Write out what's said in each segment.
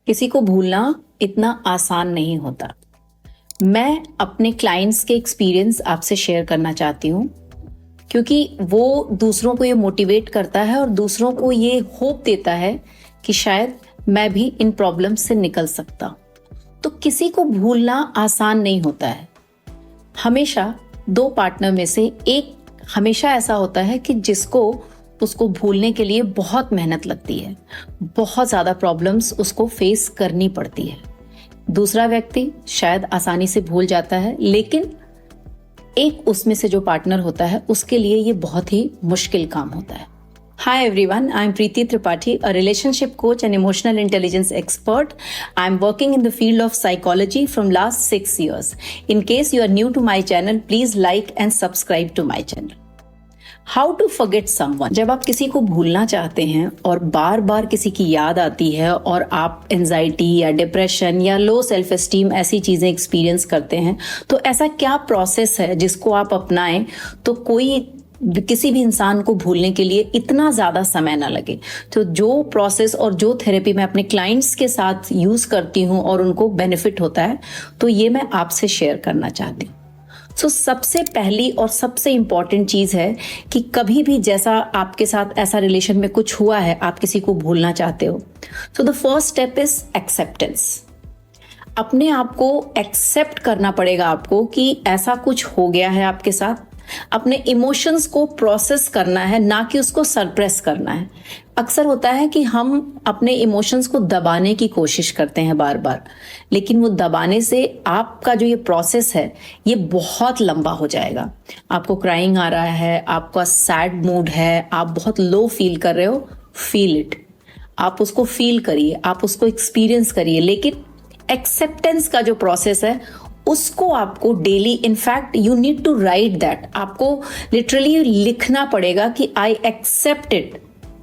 किसी को भूलना इतना आसान नहीं होता। मैं अपने क्लाइंट्स के एक्सपीरियंस आपसे शेयर करना चाहती हूँ, क्योंकि वो दूसरों को ये मोटिवेट करता है और दूसरों को ये होप देता है कि शायद मैं भी इन प्रॉब्लम्स से निकल सकता। तो किसी को भूलना आसान नहीं होता है। हमेशा दो पार्टनर में से एक हमेशा ऐसा होता है कि जिसको उसको भूलने के लिए बहुत मेहनत लगती है, बहुत ज़्यादा प्रॉब्लम्स उसको फेस करनी पड़ती है। दूसरा व्यक्ति शायद आसानी से भूल जाता है, लेकिन एक उसमें से जो पार्टनर होता है उसके लिए ये बहुत ही मुश्किल काम होता है। Hi everyone, I'm Preeti Tripathi, a relationship coach and emotional intelligence expert. I'm working in the field of psychology from last 6 years. In case you are new to my channel, please like and subscribe to my channel. How to forget someone? जब आप किसी को भूलना चाहते हैं और बार बार किसी की याद आती है और आप एंजाइटी या डिप्रेशन या लो सेल्फ एस्टीम ऐसी चीज़ें एक्सपीरियंस करते हैं, तो ऐसा क्या प्रोसेस है जिसको आप अपनाएं तो कोई किसी भी इंसान को भूलने के लिए इतना ज़्यादा समय ना लगे। तो जो प्रोसेस और जो थेरेपी मैं अपने क्लाइंट्स के साथ यूज़ करती हूँ और उनको बेनिफिट होता है, तो ये मैं आपसे शेयर करना चाहती हूँ। सबसे पहली और सबसे इम्पॉर्टेंट चीज़ है कि कभी भी जैसा आपके साथ ऐसा रिलेशन में कुछ हुआ है, आप किसी को भूलना चाहते हो, तो the first step is acceptance. अपने आप को एक्सेप्ट करना पड़ेगा आपको कि ऐसा कुछ हो गया है आपके साथ। अपने इमोशंस को प्रोसेस करना है, ना कि उसको सरप्रेस करना है। अक्सर होता है कि हम अपने इमोशंस को दबाने की कोशिश करते हैं बार बार, लेकिन वो दबाने से आपका जो ये प्रोसेस है ये बहुत लंबा हो जाएगा। आपको क्राइंग आ रहा है, आपका सैड मूड है, आप बहुत लो फील कर रहे हो, फील इट। आप उसको फील करिए, आप उसको एक्सपीरियंस करिए, लेकिन एक्सेप्टेंस का जो प्रोसेस है उसको आपको daily, in fact you need to write that. आपको लिटरली लिखना पड़ेगा कि आई एक्सेप्ट इट,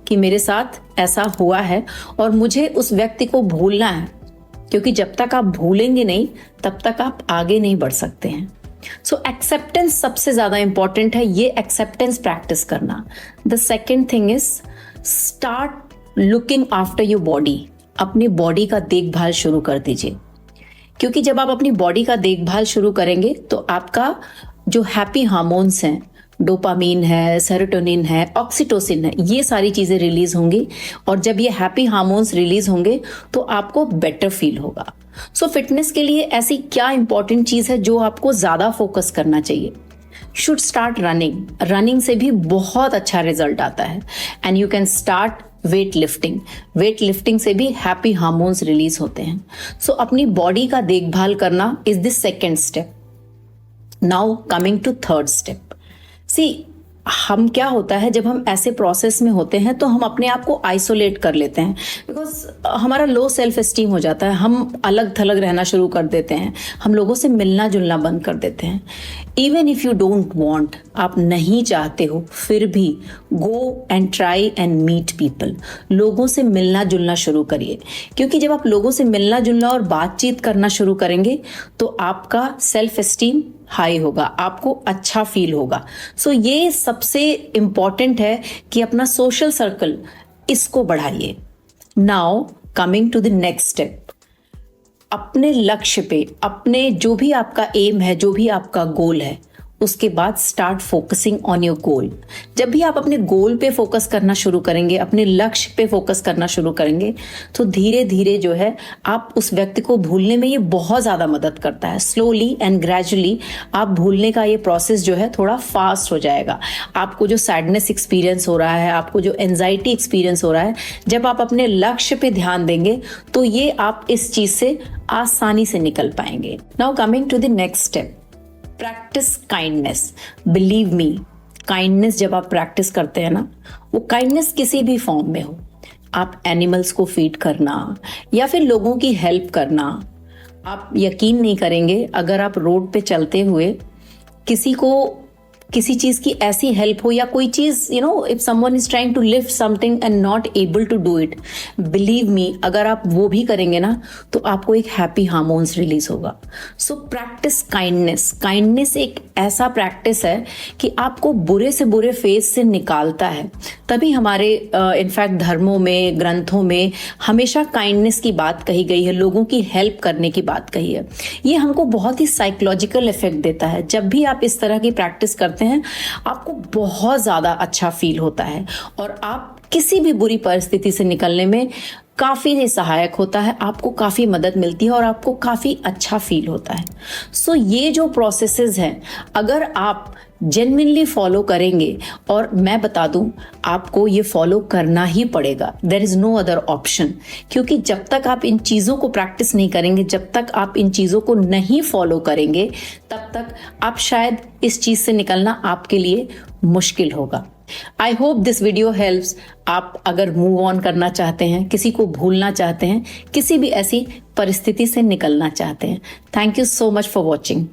कि मेरे साथ ऐसा हुआ है और मुझे उस व्यक्ति को भूलना है, क्योंकि जब तक आप भूलेंगे नहीं तब तक आप आगे नहीं बढ़ सकते हैं। सो एक्सेप्टेंस सबसे ज्यादा इंपॉर्टेंट है, ये एक्सेप्टेंस प्रैक्टिस करना। The second thing is start looking after your body. अपनी बॉडी का देखभाल शुरू कर दीजिए, क्योंकि जब आप अपनी बॉडी का देखभाल शुरू करेंगे तो आपका जो हैप्पी हार्मोन्स हैं, डोपामीन है, सेरोटोनिन है, ऑक्सीटोसिन है, ये सारी चीजें रिलीज होंगी। और जब ये हैप्पी हार्मोन्स रिलीज होंगे तो आपको बेटर फील होगा। फिटनेस के लिए ऐसी क्या इंपॉर्टेंट चीज है जो आपको ज्यादा फोकस करना चाहिए? Should start running. रनिंग से भी बहुत अच्छा रिजल्ट आता है। And you can start weight lifting. Weight lifting से भी हैप्पी हार्मोन्स रिलीज होते हैं। अपनी बॉडी का देखभाल करना is the second step. Now coming to third step. हम क्या होता है, जब हम ऐसे प्रोसेस में होते हैं तो हम अपने आप को आइसोलेट कर लेते हैं, बिकॉज हमारा लो सेल्फ एस्टीम हो जाता है। हम अलग थलग रहना शुरू कर देते हैं, हम लोगों से मिलना जुलना बंद कर देते हैं। Even if you don't want, आप नहीं चाहते हो, फिर भी go and try and meet people. लोगों से मिलना जुलना शुरू करिए, क्योंकि जब आप लोगों से मिलना जुलना और बातचीत करना शुरू करेंगे तो आपका सेल्फ एस्टीम हाई होगा, आपको अच्छा फील होगा। ये सबसे इंपॉर्टेंट है कि अपना सोशल सर्कल इसको बढ़ाइए। Now coming to the next step. अपने लक्ष्य पे, अपने जो भी आपका एम है, जो भी आपका गोल है, उसके बाद start focusing on your goal. जब भी आप अपने गोल पे फोकस करना शुरू करेंगे, अपने लक्ष्य पे फोकस करना शुरू करेंगे, तो धीरे धीरे जो है आप उस व्यक्ति को भूलने में ये बहुत ज़्यादा मदद करता है। स्लोली एंड ग्रेजुअली आप भूलने का ये प्रोसेस जो है थोड़ा फास्ट हो जाएगा। आपको जो सैडनेस एक्सपीरियंस हो रहा है, आपको जो एंजाइटी एक्सपीरियंस हो रहा है, जब आप अपने लक्ष्य पे ध्यान देंगे तो ये आप इस चीज़ से आसानी से निकल पाएंगे। Now coming to the next step, practice kindness. Believe me, kindness जब आप प्रैक्टिस करते हैं ना, वो काइंडनेस किसी भी फॉर्म में हो, आप एनिमल्स को फीड करना या फिर लोगों की हेल्प करना, आप यकीन नहीं करेंगे, अगर आप रोड पे चलते हुए किसी को किसी चीज की ऐसी हेल्प हो या कोई चीज if someone is trying to lift something and not able to do it, believe me, अगर आप वो भी करेंगे ना तो आपको एक हैप्पी हार्मोन्स रिलीज होगा। So practice kindness. काइंडनेस एक ऐसा प्रैक्टिस है कि आपको बुरे से बुरे फेज से निकालता है। तभी हमारे इनफैक्ट धर्मों में, ग्रंथों में हमेशा काइंडनेस की बात कही गई है, लोगों की हेल्प करने की बात कही है। ये हमको बहुत ही साइकोलॉजिकल इफेक्ट देता है। जब भी आप इस तरह की प्रैक्टिस करते हैं आपको बहुत ज्यादा अच्छा फील होता है और आप किसी भी बुरी परिस्थिति से निकलने में काफी सहायक होता है, आपको काफी मदद मिलती है और आपको काफी अच्छा फील होता है। सो ये जो प्रोसेसेस हैं अगर आप जेन्युइनली फॉलो करेंगे, और मैं बता दूं आपको ये फॉलो करना ही पड़ेगा, there is no other option. क्योंकि जब तक आप इन चीजों को प्रैक्टिस नहीं करेंगे, जब तक आप इन चीजों को नहीं फॉलो करेंगे, तब तक आप शायद इस चीज से निकलना आपके लिए मुश्किल होगा। I hope this video helps. आप अगर मूव ऑन करना चाहते हैं, किसी को भूलना चाहते हैं, किसी भी ऐसी परिस्थिति से निकलना चाहते हैं, thank you so much for watching.